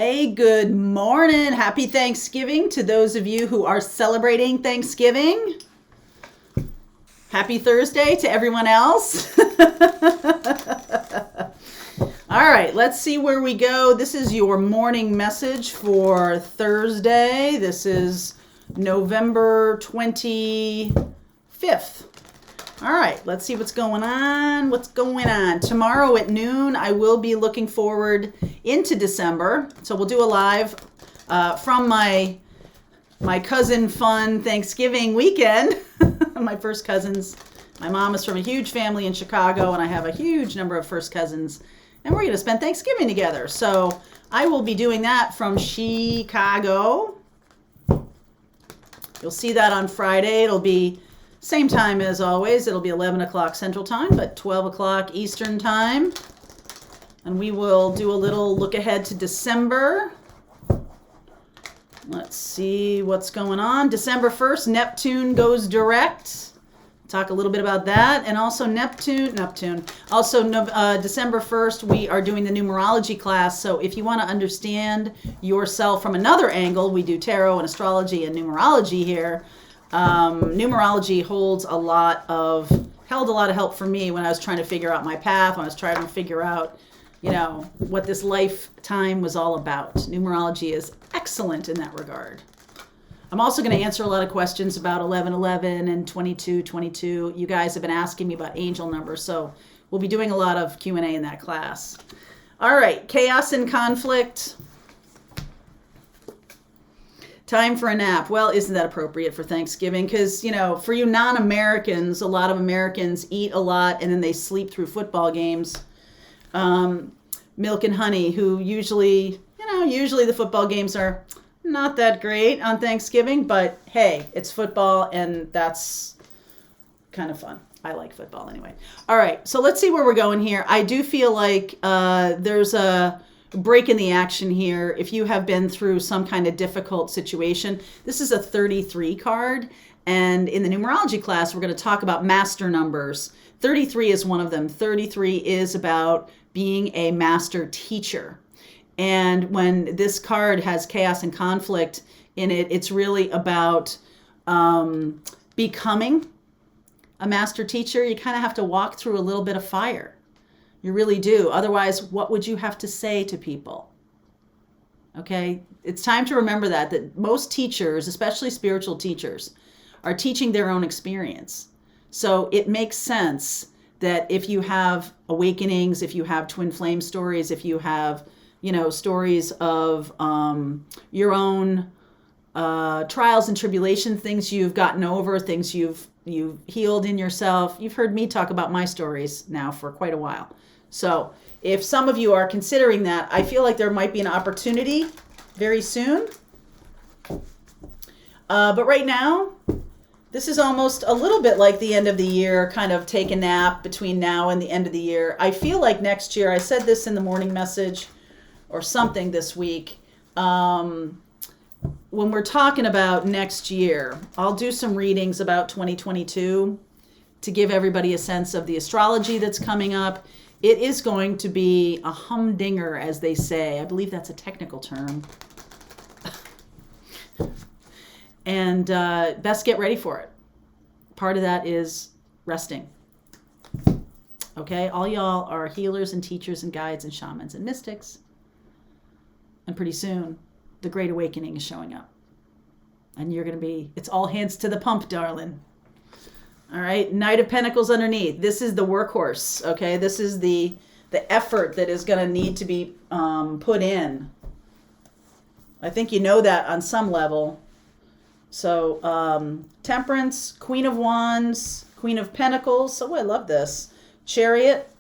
Hey, good morning. Happy Thanksgiving to those of you who are celebrating Thanksgiving. Happy Thursday to everyone else. All right, let's see where we go. This is your morning message for Thursday. This is November 25th. All right, let's see what's going on. Tomorrow at noon, I will be looking forward into December. So we'll do a live from my cousin fun Thanksgiving weekend. My first cousins. My mom is from a huge family in Chicago, and I have a huge number of first cousins. And we're going to spend Thanksgiving together. So I will be doing that from Chicago. You'll see that on Friday. It'll be same time as always. It'll be 11 o'clock Central Time, but 12 o'clock Eastern Time. And we will do a little look ahead to December. Let's see what's going on. December 1st, Neptune goes direct. Talk a little bit about that. And also Neptune. Also, December 1st, we are doing the numerology class. So if you want to understand yourself from another angle, we do tarot and astrology and numerology here. Numerology held a lot of help for me when I was trying to figure out my path, when I was trying to figure out, what this lifetime was all about. Numerology is excellent in that regard. I'm also going to answer a lot of questions about 1111 and 2222. You guys have been asking me about angel numbers, so we'll be doing a lot of Q&A in that class. All right, chaos and conflict. Time for a nap. Well, isn't that appropriate for Thanksgiving? Because, for you non-Americans, a lot of Americans eat a lot and then they sleep through football games. Milk and Honey, who usually the football games are not that great on Thanksgiving, but hey, it's football and that's kind of fun. I like football anyway. All right, so let's see where we're going here. I do feel like there's a break in the action here. If you have been through some kind of difficult situation, this is a 33 card. And in the numerology class, we're going to talk about master numbers. 33 is one of them. 33 is about being a master teacher. And when this card has chaos and conflict in it, it's really about becoming a master teacher. You kind of have to walk through a little bit of fire. You really do. Otherwise, what would you have to say to people? Okay? It's time to remember that most teachers, especially spiritual teachers, are teaching their own experience. So it makes sense that if you have awakenings, if you have twin flame stories, if you have, stories of your own trials and tribulation, things you've gotten over, things you've healed in yourself. You've heard me talk about my stories now for quite a while. So if some of you are considering that, I feel like there might be an opportunity very soon. But right now, this is almost a little bit like the end of the year, kind of take a nap between now and the end of the year. I feel like next year, I said this in the morning message or something this week, when we're talking about next year, I'll do some readings about 2022 to give everybody a sense of the astrology that's coming up. It is going to be a humdinger, as they say. I believe that's a technical term. And best get ready for it. Part of that is resting. Okay? All y'all are healers and teachers and guides and shamans and mystics. And pretty soon, the Great Awakening is showing up. And you're going to be, it's all hands to the pump, darling. All right, Knight of Pentacles underneath. This is the workhorse, okay? This is the effort that is going to need to be put in. I think you know that on some level. So, Temperance, Queen of Wands, Queen of Pentacles. Oh, I love this. Chariot,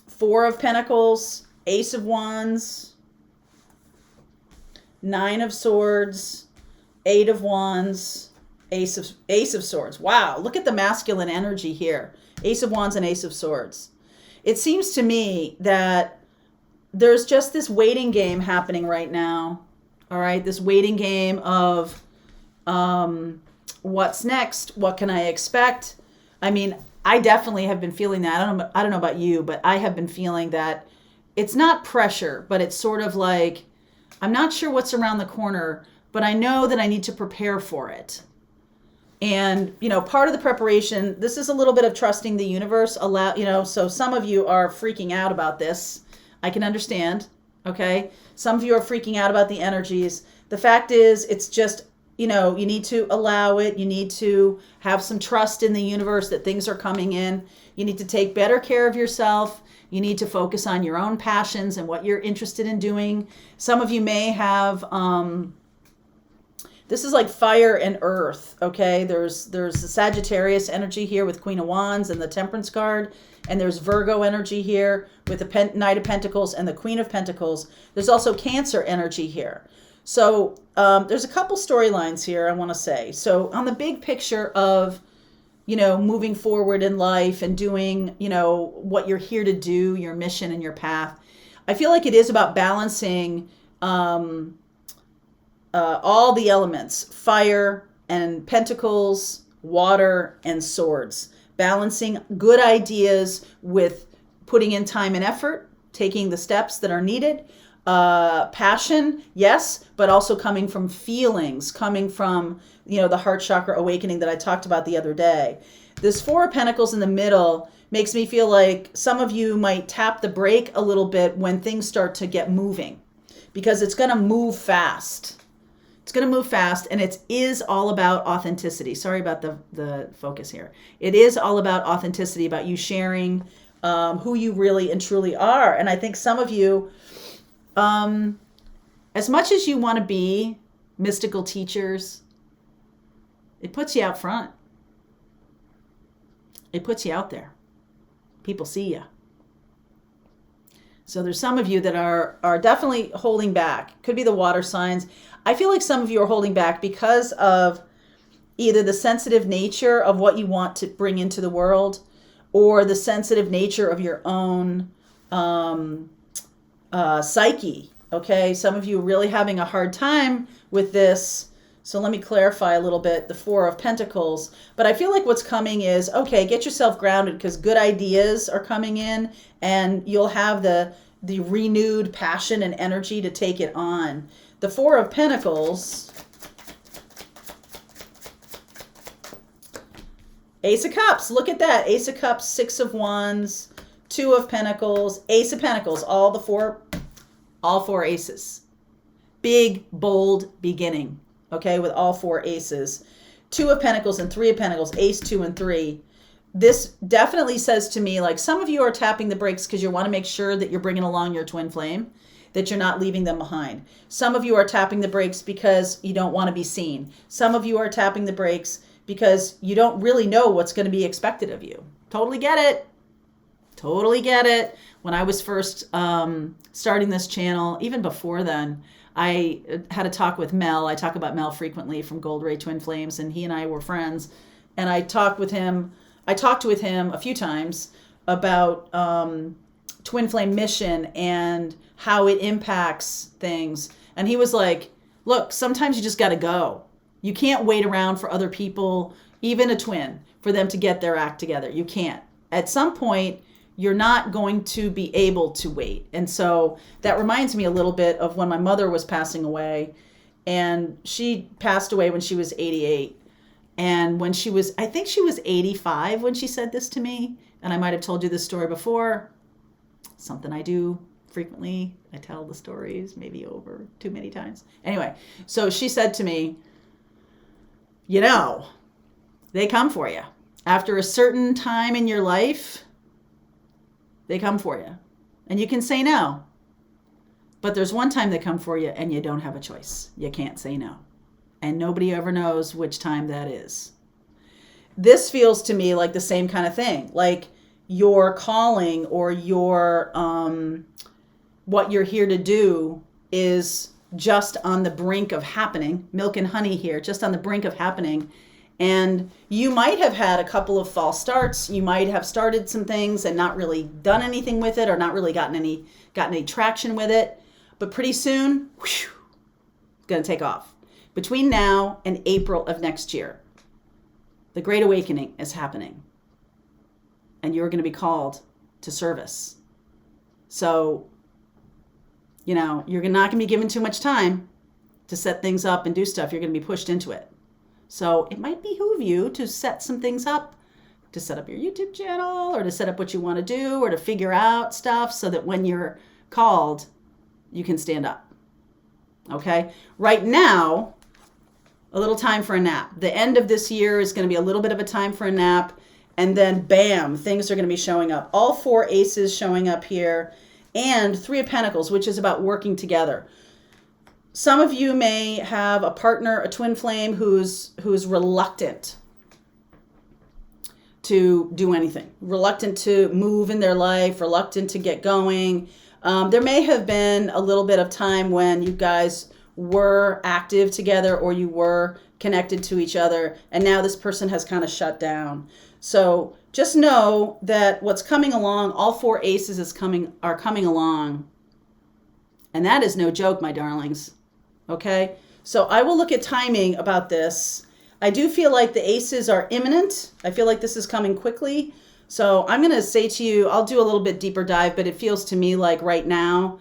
Four of Pentacles, Ace of Wands, Nine of Swords, Eight of Wands, Ace of Swords. Wow, look at the masculine energy here. Ace of Wands and Ace of Swords. It seems to me that there's just this waiting game happening right now. All right, this waiting game of what's next? What can I expect? I mean, I definitely have been feeling that. I don't know about you, but I have been feeling that it's not pressure, but it's sort of like I'm not sure what's around the corner, but I know that I need to prepare for it. And, part of the preparation, this is a little bit of trusting the universe. So some of you are freaking out about this. I can understand. Okay. Some of you are freaking out about the energies. The fact is, it's just, you need to allow it. You need to have some trust in the universe that things are coming in. You need to take better care of yourself. You need to focus on your own passions and what you're interested in doing. Some of you may have, this is like fire and earth, okay? There's the Sagittarius energy here with Queen of Wands and the Temperance card. And there's Virgo energy here with the Knight of Pentacles and the Queen of Pentacles. There's also Cancer energy here. So there's a couple storylines here I want to say. So on the big picture of, moving forward in life and doing, what you're here to do, your mission and your path, I feel like it is about balancing all the elements, fire and pentacles, water and swords, balancing good ideas with putting in time and effort, taking the steps that are needed, passion, yes, but also coming from feelings, coming from, the heart chakra awakening that I talked about the other day. This Four of Pentacles in the middle makes me feel like some of you might tap the brake a little bit when things start to get moving, because it's going to move fast. It's going to move fast, and it is all about authenticity. Sorry about the focus here. It is all about authenticity, about you sharing who you really and truly are. And I think some of you, as much as you want to be mystical teachers, it puts you out front. It puts you out there. People see you. So there's some of you that are definitely holding back. Could be the water signs. I feel like some of you are holding back because of either the sensitive nature of what you want to bring into the world, or the sensitive nature of your own psyche. Okay, some of you are really having a hard time with this. So let me clarify a little bit the Four of Pentacles. But I feel like what's coming is, okay, get yourself grounded, because good ideas are coming in, and you'll have the renewed passion and energy to take it on. The Four of Pentacles, Ace of Cups, look at that. Ace of Cups, Six of Wands, Two of Pentacles, Ace of Pentacles, all four aces. Big, bold beginning, okay, with all four aces. Two of Pentacles and Three of Pentacles, Ace, 2, and 3. This definitely says to me, like, some of you are tapping the brakes because you want to make sure that you're bringing along your twin flame, that you're not leaving them behind. Some of you are tapping the brakes because you don't want to be seen. Some of you are tapping the brakes because you don't really know what's going to be expected of you. Totally get it. Totally get it. When I was first starting this channel, even before then, I had a talk with Mel. I talk about Mel frequently from Gold Ray Twin Flames, and he and I were friends. And I talked with him a few times about twin flame mission and how it impacts things. And he was like, look, sometimes you just got to go. You can't wait around for other people, even a twin, for them to get their act together. You can't. At some point, you're not going to be able to wait. And so that reminds me a little bit of when my mother was passing away, and she passed away when she was 88. And when I think she was 85 when she said this to me. And I might have told you this story before. Something I do frequently. I tell the stories maybe over too many times. Anyway, so she said to me, they come for you. After a certain time in your life, they come for you. And you can say no. But there's one time they come for you and you don't have a choice. You can't say no. And nobody ever knows which time that is. This feels to me like the same kind of thing. Like your calling or your what you're here to do is just on the brink of happening. Milk and honey here, just on the brink of happening. And you might have had a couple of false starts. You might have started some things and not really done anything with it, or not really gotten any traction with it. But pretty soon, it's going to take off. Between now and April of next year, the Great Awakening is happening. And you're going to be called to service. So You know, you're not going to be given too much time to set things up and do stuff. You're going to be pushed into it. So it might behoove you to set some things up, to set up your YouTube channel, or to set up what you want to do, or to figure out stuff so that when you're called, you can stand up. Okay? Right now, a little time for a nap. The end of this year is going to be a little bit of a time for a nap. And then, bam, things are going to be showing up. All 4 aces showing up here. And 3 of Pentacles, which is about working together. Some of you may have a partner, a twin flame, who's reluctant to do anything, reluctant to move in their life, reluctant to get going. There may have been a little bit of time when you guys were active together or you were connected to each other, and now this person has kind of shut down. So just know that what's coming along, all 4 aces are coming along, and that is no joke, my darlings. Okay, so I will look at timing about this. I do feel like the aces are imminent. I feel like this is coming quickly. So I'm going to say to you, I'll do a little bit deeper dive, but it feels to me like right now,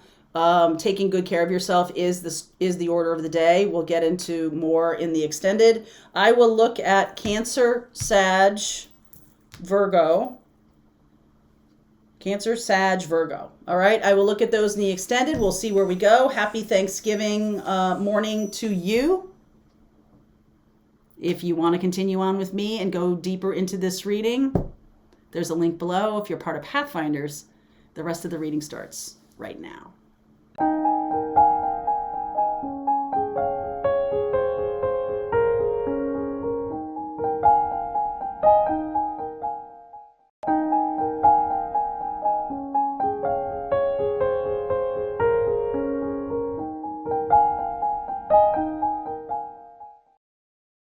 taking good care of yourself is the order of the day. We'll get into more in the extended. I will look at Cancer, Sag, Virgo. Cancer, Sag, Virgo. All right, I will look at those in the extended. We'll see where we go. Happy Thanksgiving morning to you. If you want to continue on with me and go deeper into this reading, there's a link below. If you're part of Pathfinders, the rest of the reading starts right now.